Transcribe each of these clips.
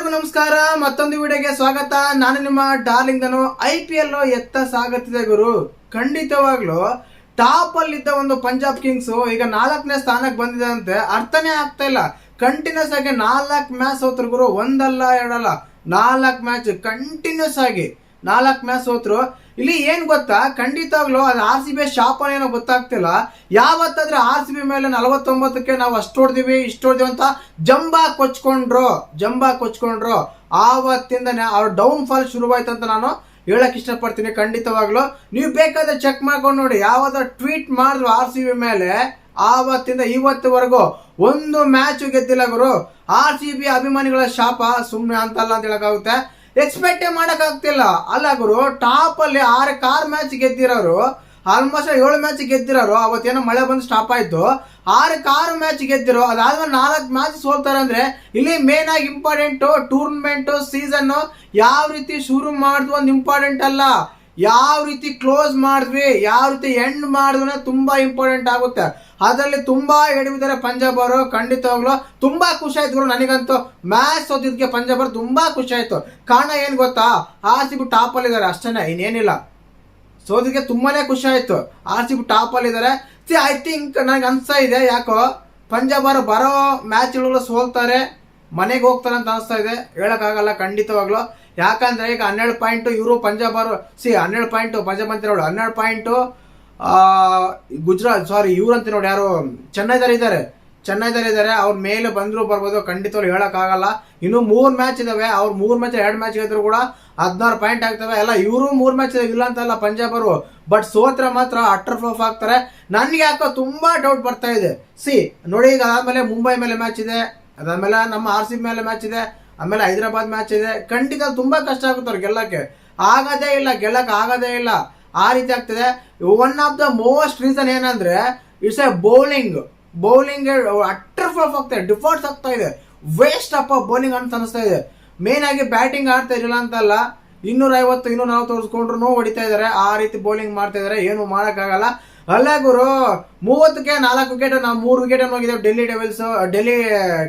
ಎಲ್ಲರಿಗೂ ನಮಸ್ಕಾರ. ಮತ್ತೊಂದು ವಿಡಿಯೋಗೆ ಸ್ವಾಗತ. ನಾನು ನಿಮ್ಮ ಡಾರ್ಲಿಂಗ್ ಧನು. IPL ಎತ್ತ ಸಾಗುತ್ತಿದೆ ಗುರು. ಖಂಡಿತವಾಗ್ಲೂ ಟಾಪ್ ಅಲ್ಲಿದ್ದ ಒಂದು ಪಂಜಾಬ್ ಕಿಂಗ್ಸ್ ಈಗ 4ನೇ ಸ್ಥಾನಕ್ಕೆ ಬಂದಿದೆ ಅಂತೆ. ಅರ್ಥನೇ ಆಗ್ತಾ ಇಲ್ಲ. ಕಂಟಿನ್ಯೂಸ್ ಆಗಿ 4 ಮ್ಯಾಚ್ ಸೋತ್ರು ಗುರು. ಒಂದಲ್ಲ ಎರಡಲ್ಲ 4 ಮ್ಯಾಚ್ ಕಂಟಿನ್ಯೂಸ್ ಆಗಿ 4 ಮ್ಯಾಚ್ ಸೋತ್ರು. ಇಲ್ಲಿ ಏನ್ ಗೊತ್ತಾ, ಖಂಡಿತವಾಗ್ಲೂ ಅದು RCB ಶಾಪನ ಏನೋ ಗೊತ್ತಾಗ್ತಿಲ್ಲ. ಯಾವತ್ತಾದ್ರೆ RCB ಮೇಲೆ 49ಕ್ಕೆ ನಾವು ಅಷ್ಟು ಹೊಡೆದಿವಿ ಇಷ್ಟು ಹೊಡೆದಿವಿ ಅಂತ ಜಂಬಾ ಕೊಚ್ಕೊಂಡ್ರು ಆವತ್ತಿಂದನೇ ಅವ್ರ ಡೌನ್ ಫಾಲ್ ಶುರುವಾಯ್ತು ಅಂತ ನಾನು ಹೇಳಕ್ ಇಷ್ಟಪಡ್ತೀನಿ. ಖಂಡಿತವಾಗ್ಲು ನೀವು ಬೇಕಾದ್ರೆ ಚೆಕ್ ಮಾಡ್ಕೊಂಡು ನೋಡಿ. ಯಾವ್ದಾರ ಟ್ವೀಟ್ ಮಾಡಿದ್ರು RCB ಮೇಲೆ ಆವತ್ತಿಂದ ಇವತ್ತುವರೆಗೂ ಒಂದು ಮ್ಯಾಚ್ ಗೆದ್ದಿಲ್ಲ ಗುರು. RCB ಅಭಿಮಾನಿಗಳ ಶಾಪ ಸುಮ್ಮನೆ ಅಂತಲ್ಲ ಅಂತ ಹೇಳಕ್ಕಾಗುತ್ತೆ. ಎಕ್ಸ್ಪೆಕ್ಟೇ ಮಾಡಕ್ ಆಗ್ತಿಲ್ಲ. ಅಲ್ಲ ಗುರು, ಟಾಪ್ ಅಲ್ಲಿ 6 ಮ್ಯಾಚ್ ಗೆದ್ದಿರೋರು, ಆಲ್ಮೋಸ್ಟ್ 7 ಮ್ಯಾಚ್ ಗೆದ್ದಿರೋರು. ಅವತ್ತೇನೋ ಮಳೆ ಬಂದು ಸ್ಟಾಪ್ ಆಯ್ತು. 6 ಮ್ಯಾಚ್ ಗೆದ್ದಿರೋ, ಅದಾದ್ಮೇಲೆ 4 ಮ್ಯಾಚ್ ಸೋಲ್ತಾರೆ ಅಂದ್ರೆ ಇಲ್ಲಿ ಮೇನ್ ಆಗಿ ಇಂಪಾರ್ಟೆಂಟ್ ಟೂರ್ನಮೆಂಟ್ ಸೀಸನ್ ಯಾವ ರೀತಿ ಶುರು ಮಾಡಿದ್ವು ಒಂದು ಇಂಪಾರ್ಟೆಂಟ್ ಅಲ್ಲ, ಯಾವ ರೀತಿ ಕ್ಲೋಸ್ ಮಾಡಿದ್ವಿ, ಯಾವ ರೀತಿ ಎಂಡ್ ಮಾಡಿದ್ವಿ ತುಂಬಾ ಇಂಪಾರ್ಟೆಂಟ್ ಆಗುತ್ತೆ. ಅದರಲ್ಲಿ ತುಂಬಾ ಎಡವಿದ್ದಾರೆ ಪಂಜಾಬ್ ಅವರು. ಖಂಡಿತವಾಗ್ಲು ತುಂಬಾ ಖುಷಿ ಆಯ್ತು ಗುರು. ನನಗಂತೂ ಮ್ಯಾಚ್ ಸೋತಿದ್ಕೆ ಪಂಜಾಬ್ ಅವರು ತುಂಬಾ ಖುಷಿ ಆಯ್ತು. ಕಾರಣ ಏನ್ ಗೊತ್ತಾ, RCB ಟಾಪ್ ಅಲ್ಲಿ ಇದಾರೆ ಅಷ್ಟೇನೆ, ಇನ್ನೇನಿಲ್ಲ. ಸೋತಿದ್ಕೆ ತುಂಬಾನೇ ಖುಷಿ ಆಯ್ತು. RCB ಟಾಪ್ ಅಲ್ಲಿ ಇದಾರೆ. ಐ ಥಿಂಕ್ ನನಗೆ ಅನ್ಸ್ತಾ ಇದೆ ಯಾಕೋ ಪಂಜಾಬ್ ಅವರು ಬರೋ ಮ್ಯಾಚ್ಗಳು ಸೋಲ್ತಾರೆ, ಮನೆಗೆ ಹೋಗ್ತಾರೆ ಅಂತ ಅನಿಸ್ತಾ ಇದೆ. ಹೇಳಕ್ಕಾಗಲ್ಲ ಖಂಡಿತವಾಗ್ಲು. ಯಾಕಂದ್ರೆ ಈಗ 12 ಪಾಯಿಂಟ್ ಇವರು ಪಂಜಾಬ್ ಅವರು 12 ಪಾಯಿಂಟ್ ಪಂಜಾಬ್ ಅಂತ ನೋಡಿ, 12 ಪಾಯಿಂಟ್ ಗುಜರಾತ್ ಇವ್ರು ಅಂತ ನೋಡಿ ಯಾರು ಚೆನ್ನೈದರ್ ಇದ್ದಾರೆ. ಅವ್ರ ಮೇಲೆ ಬಂದ್ರು ಬರ್ಬೋದು. ಖಂಡಿತವಾಗ್ಲು ಹೇಳಕ್ಕಾಗಲ್ಲ. ಇನ್ನು 3 ಮ್ಯಾಚ್ ಇದಾವೆ. ಅವ್ರು 3 ಮ್ಯಾಚ್ 2 ಮ್ಯಾಚ್ ಗೆದ್ರು ಕೂಡ 16 ಪಾಯಿಂಟ್ ಆಗ್ತವೆ. ಎಲ್ಲ ಇವರು 3 ಮ್ಯಾಚ್ ಇಲ್ಲ ಅಂತಲ್ಲ ಪಂಜಾಬ್ ಅವರು, ಬಟ್ ಸೋತ್ರ ಮಾತ್ರ ಅಟರ್ ಫ್ಲಾಪ್ ಆಗ್ತಾರೆ. ನನ್ಗೆ ಯಾಕೋ ತುಂಬಾ ಡೌಟ್ ಬರ್ತಾ ಇದೆ. ನೋಡಿ, ಈಗ ಅದಾದ್ಮೇಲೆ ಮುಂಬೈ ಮೇಲೆ ಮ್ಯಾಚ್ ಇದೆ, ಅದಾದ್ಮೇಲೆ ನಮ್ಮ RCB ಮೇಲೆ ಮ್ಯಾಚ್ ಇದೆ, ಆಮೇಲೆ ಹೈದರಾಬಾದ್ ಮ್ಯಾಚ್ ಇದೆ. ಖಂಡಿತ ತುಂಬಾ ಕಷ್ಟ ಆಗುತ್ತೆ ಅವ್ರು ಗೆಲ್ಲಕ್ಕೆ. ಗೆಲ್ಲಕ್ಕೆ ಆಗೋದೇ ಇಲ್ಲ. ಆ ರೀತಿ ಆಗ್ತದೆ. One of the most reason ಏನಂದ್ರೆ it's a bowling utter flop ಆಗ್ತಾ ಇದೆ, ಡಿಫಾಲ್ಟ್ಸ್ ಆಗ್ತಾ ಇದೆ, ವೇಸ್ಟ್ ಅಪ್ ಬೌಲಿಂಗ್ ಅಂತ ಅನಿಸ್ತಾ ಇದೆ. ಮೇನ್ ಆಗಿ ಬ್ಯಾಟಿಂಗ್ ಆಡ್ತಾ ಇರಲಿಲ್ಲ ಅಂತಲ್ಲ, 250 240 ಹೊಡ್ಸ್ಕೊಂಡ್ರು ಹೊಡಿತಾ ಇದಾರೆ. ಆ ರೀತಿ ಬೌಲಿಂಗ್ ಮಾಡ್ತಾ ಇದಾರೆ. ಏನು ಮಾಡಕ್ಕಾಗಲ್ಲ. ಅಲ್ಲ ಗುರು, 30ಕ್ಕೆ 4 ವಿಕೆಟ್, ನಾವು 3 ವಿಕೆಟ್ ಹೋಗಿದ್ದೇವೆ ಡೆಲ್ಲಿ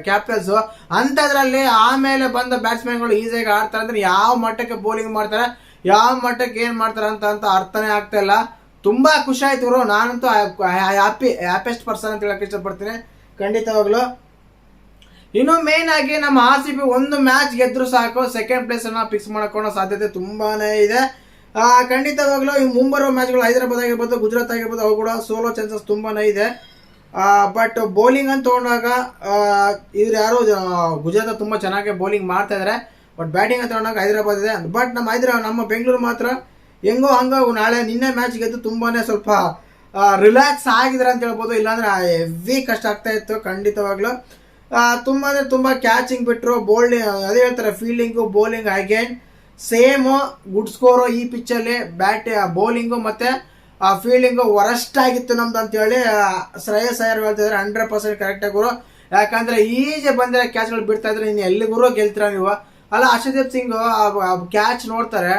ಕ್ಯಾಪಿಟಲ್ಸ್ ಅಂತದ್ರಲ್ಲಿ. ಆಮೇಲೆ ಬಂದ ಬ್ಯಾಟ್ಸ್ಮನ್ಗಳು ಈಸಿಯಾಗಿ ಆಡ್ತಾರೆ ಅಂದ್ರೆ ಯಾವ ಮಟ್ಟಕ್ಕೆ ಬೌಲಿಂಗ್ ಮಾಡ್ತಾರೆ, ಯಾವ ಮಟ್ಟಕ್ಕೆ ಏನ್ ಮಾಡ್ತಾರೆ ಅಂತ ಅರ್ಥನೇ ಆಗ್ತಾ ಇಲ್ಲ. ತುಂಬಾ ಖುಷಿ ಆಯ್ತು ಗುರು. ನಾನಂತೂ ಹ್ಯಾಪಿಯೆಸ್ಟ್ ಪರ್ಸನ್ ಅಂತ ಹೇಳಕ್ ಇಷ್ಟಪಡ್ತೀನಿ ಖಂಡಿತವಾಗ್ಲು. ಇನ್ನು ಮೇನ್ ಆಗಿ ನಮ್ಮ RCB ಒಂದು ಮ್ಯಾಚ್ ಗೆದ್ರು ಸಾಕು ಸೆಕೆಂಡ್ ಪ್ಲೇಸ್ ಅನ್ನ ಫಿಕ್ಸ್ ಮಾಡ್ಕೊಳ್ಳೋ ಸಾಧ್ಯತೆ ತುಂಬಾನೇ ಇದೆ. ಖಂಡಿತವಾಗ್ಲೂ ಈ ಮುಂಬರುವ ಮ್ಯಾಚ್ಗಳು ಹೈದರಾಬಾದ್ ಆಗಿರ್ಬೋದು, ಗುಜರಾತ್ ಆಗಿರ್ಬೋದು, ಅವು ಕೂಡ ಸೋಲೋ ಚಾನ್ಸಸ್ ತುಂಬಾನೇ ಇದೆ. ಬಟ್ ಬೌಲಿಂಗ್ ಅಂತ ತಗೊಂಡಾಗ ಇವ್ರು ಯಾರು ಗುಜರಾತ್ ತುಂಬಾ ಚೆನ್ನಾಗಿ ಬೌಲಿಂಗ್ ಮಾಡ್ತಾ ಇದಾರೆ. ಬಟ್ ಬ್ಯಾಟಿಂಗ್ ಅಂತ ತಗೊಂಡಾಗ ಹೈದರಾಬಾದ್ ಇದೆ. ಬಟ್ ನಮ್ಮ ಬೆಂಗಳೂರು ಮಾತ್ರ ಹೆಂಗೋ ಹಂಗೋ ನಿನ್ನೆ ಮ್ಯಾಚ್ ಗೆದ್ದು ತುಂಬಾನೇ ಸ್ವಲ್ಪ ರಿಲ್ಯಾಕ್ಸ್ ಆಗಿದ್ರೆ ಅಂತ ಹೇಳ್ಬೋದು. ಇಲ್ಲಾಂದ್ರೆ ಹೆವಿ ಕಷ್ಟ ಆಗ್ತಾ ಇತ್ತು ಖಂಡಿತವಾಗ್ಲು. ತುಂಬಾ ಅಂದ್ರೆ ತುಂಬಾ ಕ್ಯಾಚಿಂಗ್ ಬಿಟ್ರು, ಬೋಲ್ಡಿಂಗ್ ಅದೇ ಹೇಳ್ತಾರೆ fielding bowling again same good score ಈ ಪಿಚ್ಚಲ್ಲಿ. ಬೌಲಿಂಗು ಮತ್ತೆ ಫೀಲ್ಡಿಂಗು ವರಸ್ಟ್ ಆಗಿತ್ತು ನಮ್ದು ಅಂತ ಹೇಳಿ ಶ್ರೇಯಸ್ ಅಯ್ಯರ್ ಹೇಳ್ತಿದ್ದಾರೆ. 100% ಕರೆಕ್ಟ್ ಆಗಿರು. ಯಾಕಂದ್ರೆ ಈಜೆ ಬಂದಿರೋ ಕ್ಯಾಚ್ಗಳು ಬಿಡ್ತಾ ಇದ್ರೆ ಇನ್ನು ಎಲ್ಲಿಗೂ ಗೆಲ್ತೀರ ನೀವು. ಅಲ್ಲ, ಹರ್ಷದೀಪ್ ಸಿಂಗ್ ಕ್ಯಾಚ್ ನೋಡ್ತಾರೆ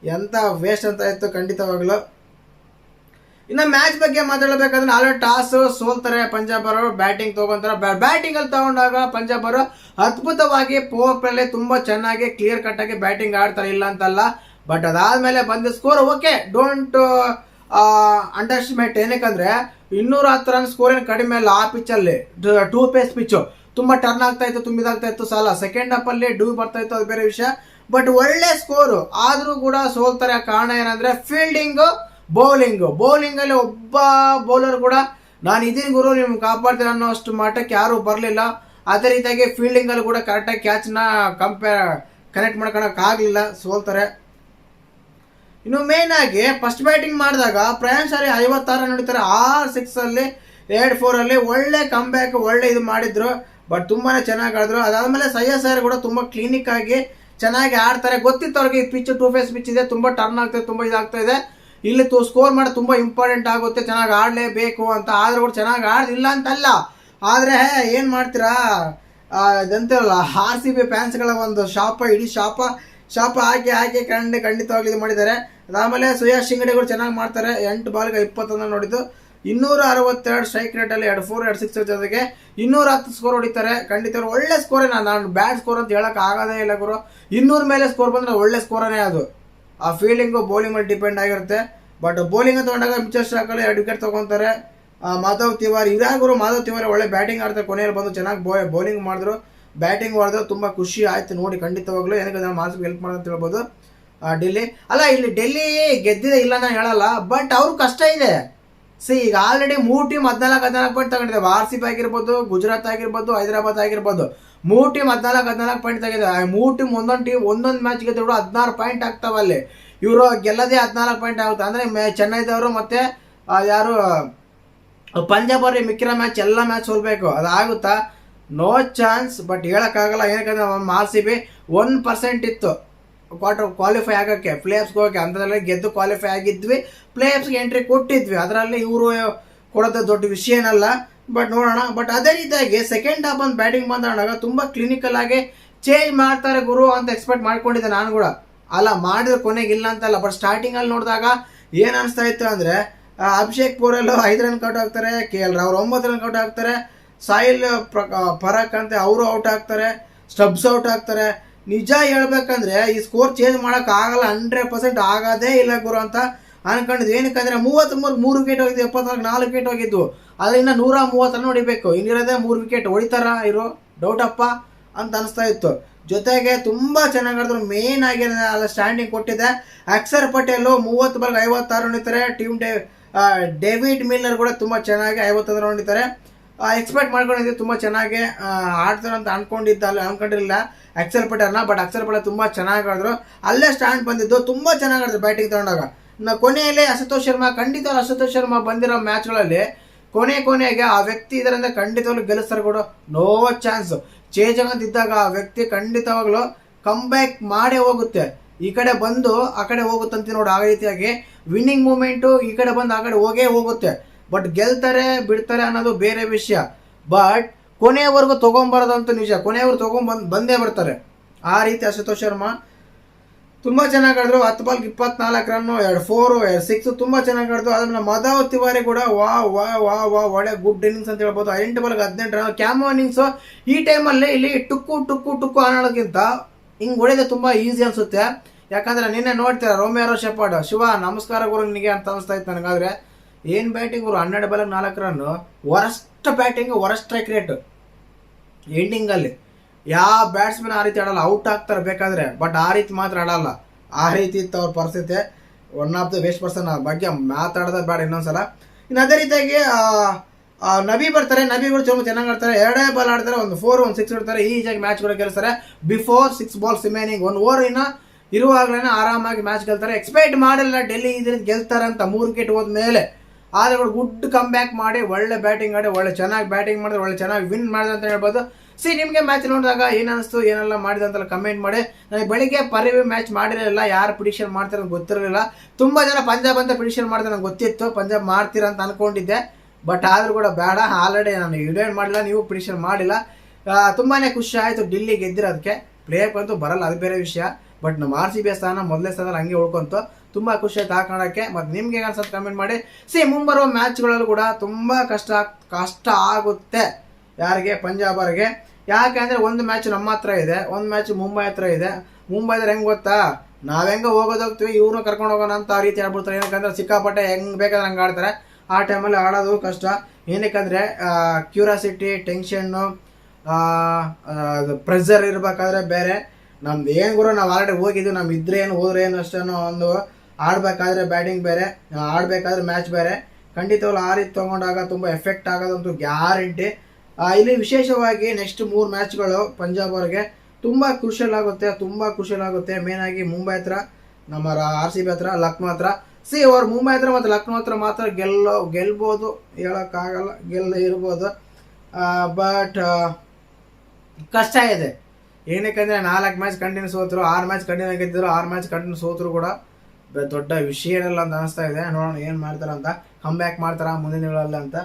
ಎಂತ ವೇಸ್ಟ್ ಅಂತ ಇತ್ತು ಖಂಡಿತವಾಗ್ಲು. ಇನ್ನು ಮ್ಯಾಚ್ ಬಗ್ಗೆ ಮಾತಾಡಬೇಕಾದ್ರೆ 4 ಟಾಸ್ ಸೋಲ್ತಾರೆ ಪಂಜಾಬ್ ಅವರು. ಬ್ಯಾಟಿಂಗ್ ತಗೊಂತಾರೆ. ಬ್ಯಾಟಿಂಗ್ ಅಲ್ಲಿ ತಗೊಂಡಾಗ ಪಂಜಾಬ್ ಅವರು ಅದ್ಭುತವಾಗಿ ಪವರ್ ಪ್ಲೇ ತುಂಬಾ ಚೆನ್ನಾಗಿ ಕ್ಲಿಯರ್ ಕಟ್ ಆಗಿ ಬ್ಯಾಟಿಂಗ್ ಆಡ್ತಾರೆ, ಇಲ್ಲ ಅಂತಲ್ಲ. ಬಟ್ ಅದಾದ್ಮೇಲೆ ಬಂದ score okay, don't underestimate. ಏನಕ್ಕಂದ್ರೆ 210 ರನ್ ಸ್ಕೋರ್ ಏನು ಕಡಿಮೆ ಅಲ್ಲ. ಆ ಪಿಚ್ ಅಲ್ಲಿ 2 ಪೇಸ್ ಪಿಚ್ ತುಂಬಾ ಟರ್ನ್ ಆಗ್ತಾ ಇತ್ತು, ತುಂಬಿದಾಗ್ತಾ ಇತ್ತು. ಸಾಲ ಸೆಕೆಂಡ್ ಹಾಫ್ ಅಲ್ಲಿ ಡ್ಯೂ ಬರ್ತಾ ಇತ್ತು, ಅದು ಬೇರೆ ವಿಷಯ. ಬಟ್ ಒಳ್ಳೆ ಸ್ಕೋರ್ ಆದ್ರೂ ಕೂಡ ಸೋಲ್ತಾರೆ. ಕಾರಣ ಏನಂದ್ರೆ ಫೀಲ್ಡಿಂಗ್ ಬೌಲಿಂಗ್ ಅಲ್ಲಿ ಒಬ್ಬ ಬೌಲರ್ ಕೂಡ ನಾನು ಇದೀನಿ ಗುರು ನಿಮ್ಗೆ ಕಾಪಾಡ್ತೀನಿ ಅನ್ನೋ ಅಷ್ಟು ಮಟ್ಟಕ್ಕೆ ಯಾರು ಬರಲಿಲ್ಲ. ಅದೇ ರೀತಿಯಾಗಿ ಫೀಲ್ಡಿಂಗ್ ಅಲ್ಲಿ ಕೂಡ ಕರೆಕ್ಟಾಗಿ ಕ್ಯಾಚ್ ನ ಕನೆಕ್ಟ್ ಮಾಡ್ಕೊಳಕ್ ಆಗ್ಲಿಲ್ಲ, ಸೋಲ್ತಾರೆ. ಇನ್ನು ಮೇನ್ ಆಗಿ ಫಸ್ಟ್ ಬ್ಯಾಟಿಂಗ್ ಮಾಡಿದಾಗ ಪ್ರಯಾಣ್ ಸಾರಿ 56 ರನ್ ಹೊಡಿತಾರೆ. 6 ಅಲ್ಲಿ 2 4 ಅಲ್ಲಿ ಒಳ್ಳೆ ಕಮ್ ಬ್ಯಾಕ್, ಒಳ್ಳೆ ಇದು ಮಾಡಿದ್ರು. ಬಟ್ ತುಂಬಾನೇ ಚೆನ್ನಾಗಿ ಆಡಿದ್ರು. ಅದಾದ್ಮೇಲೆ ಶ್ರೇಯಸ್ ಅಯ್ಯರ್ ಕೂಡ ತುಂಬಾ ಕ್ಲಿನಿಕ್ ಆಗಿ ಚೆನ್ನಾಗಿ ಆಡ್ತಾರೆ. ಗೊತ್ತಿತ್ತು ಅವ್ರಿಗೆ ಈ ಪಿಚ್ 2 ಫೇಸ್ ಪಿಚ್ ಇದೆ, ತುಂಬಾ ಟರ್ನ್ ಆಗ್ತಾ ಇದೆ, ತುಂಬಾ ಇದಾಗ್ತಾ ಇದೆ. ಇಲ್ಲಿ ಸ್ಕೋರ್ ಮಾಡಿ ತುಂಬಾ ಇಂಪಾರ್ಟೆಂಟ್ ಆಗುತ್ತೆ, ಚೆನ್ನಾಗಿ ಆಡಲೇಬೇಕು ಅಂತ. ಆದ್ರೂ ಕೂಡ ಚೆನ್ನಾಗಿ ಆಡಿಲ್ಲ ಅಂತಲ್ಲ, ಆದ್ರೆ ಏನ್ ಮಾಡ್ತೀರಾ, ಇದಂತಿರಲ್ಲ RCB ಫ್ಯಾನ್ಸ್ಗಳ ಒಂದು ಇಡೀ ಶಾಪ ಹಾಕಿ ಖಂಡಿತವಾಗ್ಲಿ ಇದು ಮಾಡಿದ್ದಾರೆ. ಅದಾದ್ಮೇಲೆ ಸುಯಾಶ್ ಶಿಂಗಡಿಗಳು ಚೆನ್ನಾಗಿ ಮಾಡ್ತಾರೆ. 8 ಬಾಲ್ಗೆ 21 ನೋಡಿದ್ದು, 262 ಸ್ಟ್ರೈಕ್ ರೇಟ್ ಅಲ್ಲಿ 2 4 2 6 ಜೊತೆಗೆ 210 ಸ್ಕೋರ್ ಹೊಡಿತಾರೆ. ಖಂಡಿತ ಒಳ್ಳೆ ಸ್ಕೋರೇ. ನಾನು ಬ್ಯಾಡ್ ಸ್ಕೋರ್ ಅಂತ ಹೇಳಕ್ ಆಗೋದೇ ಇಲ್ಲ ಗುರು. 200 ಮೇಲೆ ಸ್ಕೋರ್ ಬಂದ್ರೆ ಒಳ್ಳೆ ಸ್ಕೋರನೇ ಅದು. ಆ ಫೀಲ್ಡಿಂಗು ಬೌಲಿಂಗ್ ಮೇಲೆ ಡಿಪೆಂಡ್ ಆಗಿರುತ್ತೆ. ಬಟ್ ಬೌಲಿಂಗ್ ತಗೊಂಡಾಗ ಮಿಚೆಲ್ ಸ್ಟಾರ್ಕ್ 2 ವಿಕೆಟ್ ತಗೊಂತಾರೆ. ಮಾಧವ್ ತಿವಾರಿ ಇದಾಗರು. ಮಾಧವ್ ತಿವಾರಿ ಒಳ್ಳೆ ಬ್ಯಾಟಿಂಗ್ ಆಡ್ತಾರೆ. ಕೊನೆಯಲ್ಲಿ ಬಂದು ಚೆನ್ನಾಗಿ ಬೌಲಿಂಗ್ ಮಾಡಿದ್ರು, ಬ್ಯಾಟಿಂಗ್ ಮಾಡಿದ್ರು. ತುಂಬ ಖುಷಿ ಆಯ್ತು ನೋಡಿ ಖಂಡಿತವಾಗ್ಲೂ. ಏನಕ್ಕೆ ನಾನು ಮಾರ್ಕ್ಸ್ ಹೆಲ್ಪ್ ಮಾಡೋದು ಹೇಳ್ಬೋದು. ಡೆಲ್ಲಿ ಅಲ್ಲ, ಇಲ್ಲಿ ಡೆಲ್ಲಿ ಗೆದ್ದಿದೆ ಇಲ್ಲ ನಾನು ಹೇಳಲ್ಲ, ಬಟ್ ಅವ್ರು ಕಷ್ಟ ಇದೆ. ಈಗ ಆಲ್ರೆಡಿ 3 ಟೀಮ್ 14 ಪಾಯಿಂಟ್ ತಗೊಂಡಿದ್ದಾವೆ. RCB ಆಗಿರ್ಬೋದು, ಗುಜರಾತ್ ಆಗಿರ್ಬೋದು, ಹೈದರಾಬಾದ್ ಆಗಿರ್ಬೋದು. 3 ಟೀಮ್ 14 ಪಾಯಿಂಟ್ ತಗೊಂಡಿದೆ. 3 ಟೀಮ್ ಒಂದೊಂದು ಮ್ಯಾಚ್ ಗೆದ್ದು 16 ಪಾಯಿಂಟ್ ಆಗ್ತಾವ. ಅಲ್ಲಿ ಇವರು ಗೆಲ್ಲದೆ 14 ಪಾಯಿಂಟ್ ಆಗುತ್ತೆ. ಅಂದ್ರೆ ಚೆನ್ನೈದವರು ಮತ್ತೆ ಯಾರು ಪಂಜಾಬ್ ಅವ್ರಿಗೆ ಮಿಕ್ಕಿರೋ ಮ್ಯಾಚ್ ಎಲ್ಲ ಮ್ಯಾಚ್ ಸೋಲ್ಬೇಕು. ಅದಾಗುತ್ತಾ? No chance. ಬಟ್ ಹೇಳಕ್ಕಾಗಲ್ಲ. ಏನಕ್ಕಂದ್ರೆ RCB 1% ಇತ್ತು ಕ್ವಾಲಿಫೈ ಆಗೋಕ್ಕೆ, ಪ್ಲೇ ಆಫ್ಸ್ಗೆ ಹೋಗೋಕ್ಕೆ. ಅಂಥದ್ರಲ್ಲಿ ಗೆದ್ದು ಕ್ವಾಲಿಫೈ ಆಗಿದ್ವಿ, ಪ್ಲೇ ಆಫ್ಸ್ಗೆ ಎಂಟ್ರಿ ಕೊಟ್ಟಿದ್ವಿ. ಅದರಲ್ಲಿ ಇವರು ಕೊಡೋದು ದೊಡ್ಡ ವಿಷಯ ಏನಲ್ಲ. ಬಟ್ ನೋಡೋಣ. ಬಟ್ ಅದೇ ರೀತಿಯಾಗಿ ಸೆಕೆಂಡ್ ಹಾಫ್ ಒಂದು ಬ್ಯಾಟಿಂಗ್ ಬಂದಾಗ ತುಂಬ ಕ್ಲಿನಿಕಲ್ ಆಗಿ ಚೇಂಜ್ ಮಾಡ್ತಾರೆ ಗುರು ಅಂತ ಎಕ್ಸ್ಪೆಕ್ಟ್ ಮಾಡ್ಕೊಂಡಿದ್ದೆ ನಾನು ಕೂಡ. ಅಲ್ಲ, ಮಾಡಿದ್ರೆ ಕೊನೆಗೆ ಇಲ್ಲ ಅಂತಲ್ಲ. ಬಟ್ ಸ್ಟಾರ್ಟಿಂಗಲ್ಲಿ ನೋಡಿದಾಗ ಏನು ಅನಿಸ್ತಾ ಇತ್ತು ಅಂದರೆ, ಅಭಿಷೇಕ್ ಪೂರಲ್ 5 ರನ್ ಔಟ್ ಆಗ್ತಾರೆ, KL ರಾಹುಲ್ 9 ರನ್ ಔಟ್ ಆಗ್ತಾರೆ, ಸಾಹಿಲ್ ಪರಾಕ್ ಅಂತ ಅವರು ಔಟ್ ಆಗ್ತಾರೆ, ಸ್ಟಬ್ಸ್ ಔಟ್ ಆಗ್ತಾರೆ. ನಿಜ ಹೇಳ್ಬೇಕಂದ್ರೆ ಈ ಸ್ಕೋರ್ ಚೇಂಜ್ ಮಾಡೋಕೆ ಆಗಲ್ಲ, 100% ಆಗೋದೇ ಇಲ್ಲ ಗುರು ಅಂತ ಅನ್ಕೊಂಡಿದ್ವಿ. ಏನಕ್ಕಂದ್ರೆ 3 ವಿಕೆಟ್ ಹೋಗಿದ್ವು, 74 4 ವಿಕೆಟ್ ಹೋಗಿದ್ವು. ಅದರಿಂದ 130 ರನ್ ಹೊಡಿಬೇಕು. ಇನ್ನಿರೋದೇ 3 ವಿಕೆಟ್ ಹೊಡಿತಾರ ಇರೋ ಡೌಟಪ್ಪ ಅಂತ ಅನಿಸ್ತಾ ಇತ್ತು. ಜೊತೆಗೆ ತುಂಬ ಚೆನ್ನಾಗಿ ಆಡಿದ್ರು. ಮೇನ್ ಆಗಿ ಅಲ್ಲ ಸ್ಟ್ಯಾಂಡಿಂಗ್ ಕೊಟ್ಟಿದೆ. ಅಕ್ಷರ್ ಪಟೇಲ್ 30 ಬಾಲ್ಗೆ 56 ಹೊಡಿತಾರೆ. ಡೇವಿಡ್ ಮಿಲ್ಲರ್ ಕೂಡ ತುಂಬ ಚೆನ್ನಾಗಿ 51 ರನ್ ಹೊಡಿತಾರೆ. ಎಕ್ಸ್ಪೆಕ್ಟ್ ಮಾಡ್ಕೊಂಡಿದ್ದೆ ತುಂಬ ಚೆನ್ನಾಗಿ ಆಡ್ತಾರೆ ಅಂತ ಅನ್ಕೊಂಡಿರಲಿಲ್ಲ ಅಕ್ಷರ್ ಪಟೇಲ್ನ. ಬಟ್ ಅಕ್ಷರ್ ಪಟೇಲ್ ತುಂಬ ಚೆನ್ನಾಗಿ ಆಡಿದ್ರು. ಅಲ್ಲೇ ಸ್ಟ್ಯಾಂಡ್ ಬಂದಿದ್ದು, ತುಂಬ ಚೆನ್ನಾಗಿ ಆಡಿದ್ರು ಬ್ಯಾಟಿಂಗ್ ತಗೊಂಡಾಗ. ಕೊನೆಯಲ್ಲಿ ಅಶುತೋಷ್ ಶರ್ಮಾ, ಖಂಡಿತ ಅಶುತೋಷ್ ಶರ್ಮಾ ಬಂದಿರೋ ಮ್ಯಾಚ್ಗಳಲ್ಲಿ ಕೊನೆಗೆ ಆ ವ್ಯಕ್ತಿ ಇದರಿಂದ ಖಂಡಿತವಾಗ್ಲೂ ಗೆಲ್ಲಿಸ್ತಾರೆ ಕೂಡ. No chance. ಚೇಜಂಗ್ ಇದ್ದಾಗ ಆ ವ್ಯಕ್ತಿ ಖಂಡಿತವಾಗ್ಲೂ ಕಮ್ ಬ್ಯಾಕ್ ಮಾಡೇ ಹೋಗುತ್ತೆ. ಈ ಕಡೆ ಬಂದು ಆ ಕಡೆ ಹೋಗುತ್ತಂತ ನೋಡಿ. ಆ ರೀತಿಯಾಗಿ ವಿನ್ನಿಂಗ್ ಮೂಮೆಂಟು ಈ ಕಡೆ ಬಂದು ಆ ಕಡೆ ಹೋಗುತ್ತೆ. ಬಟ್ ಗೆಲ್ತಾರೆ ಬಿಡ್ತಾರೆ ಅನ್ನೋದು ಬೇರೆ ವಿಷಯ. ಬಟ್ ಕೊನೆಯವರೆಗೂ ತೊಗೊಂಬರೋದಂತೂ ನಿಜ. ಕೊನೆಯವರು ಬಂದೇ ಬರ್ತಾರೆ. ಆ ರೀತಿ ಅಶುತೋಷ್ ಶರ್ಮಾ ತುಂಬ ಚೆನ್ನಾಗಿ ಆಡಿದ್ರು. 10 ಬಾಲ್ಗೆ 24 ರನ್ನು, 2 4 2 6 ತುಂಬ ಚೆನ್ನಾಗಿ ಆಡಿದ್ರು. ಅದನ್ನ ಮಾಧವ್ ತಿವಾರಿ ಕೂಡ ಒಳ್ಳೆ ಗುಡ್ ಇನ್ನಿಂಗ್ಸ್ ಅಂತ ಹೇಳ್ಬೋದು. 8 ಬಾಲ್ಗೆ 18 ರನ್ ಕ್ಯಾಮೋ ಇನ್ನಿಂಗ್ಸು. ಈ ಟೈಮಲ್ಲಿ ಇಲ್ಲಿ ಟುಕ್ಕು ಅನ್ನೋದಕ್ಕಿಂತ ಹಿಂಗೆ ಹೊಡೆದ ತುಂಬ ಈಸಿ ಅನಿಸುತ್ತೆ. ಯಾಕಂದರೆ ನಿನ್ನೆ ನೋಡ್ತೀರ ರೋಮೇರೋ ಶೆಪರ್ಡ್, ಶಿವ ನಮಸ್ಕಾರ ಗುರು ನಿನಗೆ ಅಂತ ಅನಿಸ್ತಾ ಇತ್ತು ನನಗಾದ್ರೆ. ಏನು ಬ್ಯಾಟಿಂಗ್ ಗುರು, 12 ಬಾಲ್ಗೆ 4 run. Worst batting, worst strike rate ಎಂಡಿಂಗಲ್ಲಿ. ಯಾವ ಬ್ಯಾಟ್ಸ್ಮನ್ ಆ ರೀತಿ ಆಡಲ್ಲ, ಔಟ್ ಆಗ್ತಾರೆ ಬೇಕಾದರೆ. ಬಟ್ ಆ ರೀತಿ ಮಾತ್ರ ಆಡಲ್ಲ. ಆ ರೀತಿ ಇತ್ತು ಅವ್ರ ಪರಿಸ್ಥಿತಿ. One of the best person ಬಗ್ಗೆ ಮಾತಾಡೋದ ಬೇಡ ಇನ್ನೊಂದ್ಸಲ. ಇನ್ನು ಅದೇ ರೀತಿಯಾಗಿ ನಬಿ ಬರ್ತಾರೆ. ನಬಿಗಳು ತುಂಬ ಚೆನ್ನಾಗಿ ಆಡ್ತಾರೆ. 2 ಬಾಲ್ ಆಡ್ತಾರೆ, 1 4 1 6 ಆಡ್ತಾರೆ. ಈಜಿಯಾಗಿ ಮ್ಯಾಚ್ಗಳು ಗೆಲ್ತಾರೆ. ಬಿಫೋರ್ 6 ಬಾಲ್ಸ್ ರಿಮೈನಿಂಗ್ 1 ಓವರ್ ಇರುವಾಗಲೇ ಆರಾಮಾಗಿ ಮ್ಯಾಚ್ ಗೆಲ್ತಾರೆ. ಎಕ್ಸ್ಪೆಕ್ಟ್ ಮಾಡಿಲ್ಲ ಡೆಲ್ಲಿ ಇದರಿಂದ ಗೆಲ್ತಾರೆ ಅಂತ 3 ವಿಕೆಟ್ ಹೋದ್ಮೇಲೆ. ಆದರೆ ಗುಡ್ ಕಮ್ ಬ್ಯಾಕ್ ಮಾಡಿ ಒಳ್ಳೆ ಬ್ಯಾಟಿಂಗ್ ಆಡಿ ಒಳ್ಳೆ ಚೆನ್ನಾಗಿ ಬ್ಯಾಟಿಂಗ್ ಮಾಡಿದ್ರೆ, ಒಳ್ಳೆ ಚೆನ್ನಾಗಿ ವಿನ್ ಮಾಡಿದೆ ಅಂತ ಹೇಳ್ಬೋದು. ನಿಮಗೆ ಮ್ಯಾಚ್ ನೋಡಿದಾಗ ಏನಿಸ್ತು, ಏನೆಲ್ಲ ಮಾಡಿದೆ ಅಂತೆಲ್ಲ ಕಮೆಂಟ್ ಮಾಡಿ. ನನಗೆ ಬೆಳಿಗ್ಗೆ ಪರಿವಿ ಮ್ಯಾಚ್ ಮಾಡಿರಲಿಲ್ಲ, ಯಾರು ಪ್ರಿಡಿಕ್ಷನ್ ಮಾಡ್ತಾರೆ ಅಂತ ಗೊತ್ತಿರಲಿಲ್ಲ. ತುಂಬ ಜನ ಪಂಜಾಬ್ ಅಂತ ಪ್ರಿಡಿಕ್ಷನ್ ಮಾಡ್ತಾರೆ, ನಂಗೆ ಗೊತ್ತಿತ್ತು ಪಂಜಾಬ್ ಮಾಡ್ತೀರಾ ಅಂತ ಅನ್ಕೊಂಡಿದ್ದೆ. ಬಟ್ ಆದರೂ ಕೂಡ ಬೇಡ, ಆಲ್ರೆಡಿ ನಾನು ವಿಡಿಯೋ ಮಾಡಿಲ್ಲ, ನೀವು ಪ್ರಿಡಿಕ್ಷನ್ ಮಾಡಿಲ್ಲ. ತುಂಬಾ ಖುಷಿ ಆಯಿತು ಡೆಲ್ಲಿ ಗೆದ್ದಿರೋದಕ್ಕೆ. ಪ್ಲೇ ಆಫ್ ಅಂತೂ ಬರಲ್ಲ, ಅದು ಬೇರೆ ವಿಷಯ. ಬಟ್ ನಮ್ಮ RCB ಸ್ಥಾನ ಮೊದಲೇ ಸ್ಥಾನದಲ್ಲಿ ಹಂಗೆ ಉಳ್ಕೊಂತು. ತುಂಬ ಖುಷಿ ಆಯ್ತು ಹಾಕೋಣಕ್ಕೆ. ಮತ್ತು ನಿಮ್ಗೆ ಅನ್ಸೋದು ಕಮೆಂಟ್ ಮಾಡಿ. ಮುಂಬರುವ ಮ್ಯಾಚ್ಗಳಲ್ಲೂ ಕೂಡ ತುಂಬ ಕಷ್ಟ ಆಗುತ್ತೆ. ಯಾರಿಗೆ? ಪಂಜಾಬ್ ಅವರಿಗೆ. ಯಾಕೆ ಅಂದರೆ ಒಂದು ಮ್ಯಾಚ್ ನಮ್ಮ ಹತ್ರ ಇದೆ, ಒಂದು ಮ್ಯಾಚ್ ಮುಂಬೈ ಹತ್ರ ಇದೆ. ಮುಂಬೈದ್ರೆ ಹೆಂಗೆ ಗೊತ್ತಾ, ನಾವು ಹೆಂಗೆ ಹೋಗ್ತೀವಿ ಇವ್ರನ್ನ ಕರ್ಕೊಂಡು ಹೋಗೋಣ ಅಂತ ಆ ರೀತಿ ಆಡ್ಬಿಡ್ತಾರೆ. ಏನಕ್ಕಂದ್ರೆ ಸಿಕ್ಕಾಪಟ್ಟೆ ಹೆಂಗೆ ಬೇಕಾದ್ರೆ ಹಂಗೆ ಆಡ್ತಾರೆ. ಆ ಟೈಮಲ್ಲಿ ಆಡೋದು ಕಷ್ಟ. ಏನಕ್ಕಂದರೆ ಕ್ಯೂರಿಯಾಸಿಟಿ, ಟೆನ್ಷನ್ನು, ಪ್ರೆಷರ್ ಇರಬೇಕಾದ್ರೆ ಬೇರೆ. ನಮ್ದು ಏನು ಗುರು, ನಾವು ಆಲ್ರೆಡಿ ಹೋಗಿದ್ದೀವಿ, ನಮ್ಮ ಇದ್ರೆ ಏನು ಹೋದ್ರೆ ಏನು ಅಷ್ಟೇನೋ ಒಂದು. ಆಡಬೇಕಾದ್ರೆ ಬ್ಯಾಟಿಂಗ್ ಬೇರೆ, ಆಡಬೇಕಾದ್ರೆ ಮ್ಯಾಚ್ ಬೇರೆ. ಖಂಡಿತವಾಗ್ಲೂ ಆ ರೀತಿ ತೊಗೊಂಡಾಗ ತುಂಬ ಎಫೆಕ್ಟ್ ಆಗೋದಂತೂ ಗ್ಯಾರಂಟಿ. ಇಲ್ಲಿ ವಿಶೇಷವಾಗಿ ನೆಕ್ಸ್ಟ್ 3 ಮ್ಯಾಚ್ಗಳು ಪಂಜಾಬ್ ಅವ್ರಿಗೆ ತುಂಬ ಕ್ರೂಷಿಯಲ್ ಆಗುತ್ತೆ. ಮೇನಾಗಿ ಮುಂಬೈ ಹತ್ರ, ನಮ್ಮ RCB ಹತ್ರ, ಲಕ್ನೋ ಹತ್ರ. ಅವ್ರು ಮುಂಬೈ ಹತ್ರ ಮತ್ತು ಲಕ್ನೋ ಹತ್ರ ಮಾತ್ರ ಗೆಲ್ಬೋದು, ಹೇಳೋಕ್ಕಾಗಲ್ಲ, ಇರ್ಬೋದು. ಬಟ್ ಕಷ್ಟ ಇದೆ. ಏನಕ್ಕಂದರೆ 4 ಮ್ಯಾಚ್ ಕಂಟಿನ್ಯೂ ಸೋತರು, 6 ಮ್ಯಾಚ್ ಕಂಟಿನ್ಯೂ ಗೆದ್ದರು, 6 ಮ್ಯಾಚ್ ಕಂಟಿನ್ಯೂ ಸೋತರು ಕೂಡ ದೊಡ್ಡ ವಿಷಯ ಇರಲ್ಲ ಅಂತ ಅನಿಸ್ತಾ ಇದೆ. ನೋಡೋಣ ಏನು ಮಾಡ್ತಾರಂತ, ಕಮ್ ಬ್ಯಾಕ್ ಮಾಡ್ತಾರ ಮುಂದಿನ ದಿನಗಳಲ್ಲಿ ಅಂತ.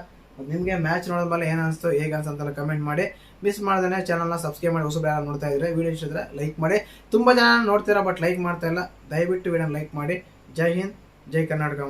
ನಿಮಗೆ ಮ್ಯಾಚ್ ನೋಡೋದ್ಮೇಲೆ ಏನು ಅನಿಸ್ತು, ಹೇಗೆ ಅನ್ಸಂತೆಲ್ಲ ಕಮೆಂಟ್ ಮಾಡಿ. ಮಿಸ್ ಮಾಡ್ದೇ ಚಾನಲ್ನ ಸಬ್ಸ್ಕ್ರೈಬ್ ಮಾಡಿ. ಹೊಸಬ್ರು ಯಾರು ನೋಡ್ತಾ ಇದ್ರೆ ವೀಡಿಯೋ ಇಷ್ಟಿದ್ರೆ ಲೈಕ್ ಮಾಡಿ. ತುಂಬ ಜನ ನೋಡ್ತೀರಾ ಬಟ್ ಲೈಕ್ ಮಾಡ್ತಾ ಇಲ್ಲ, ದಯವಿಟ್ಟು ವಿಡಿಯೋನ ಲೈಕ್ ಮಾಡಿ. ಜೈ ಹಿಂದ್, ಜೈ ಕರ್ನಾಟಕ.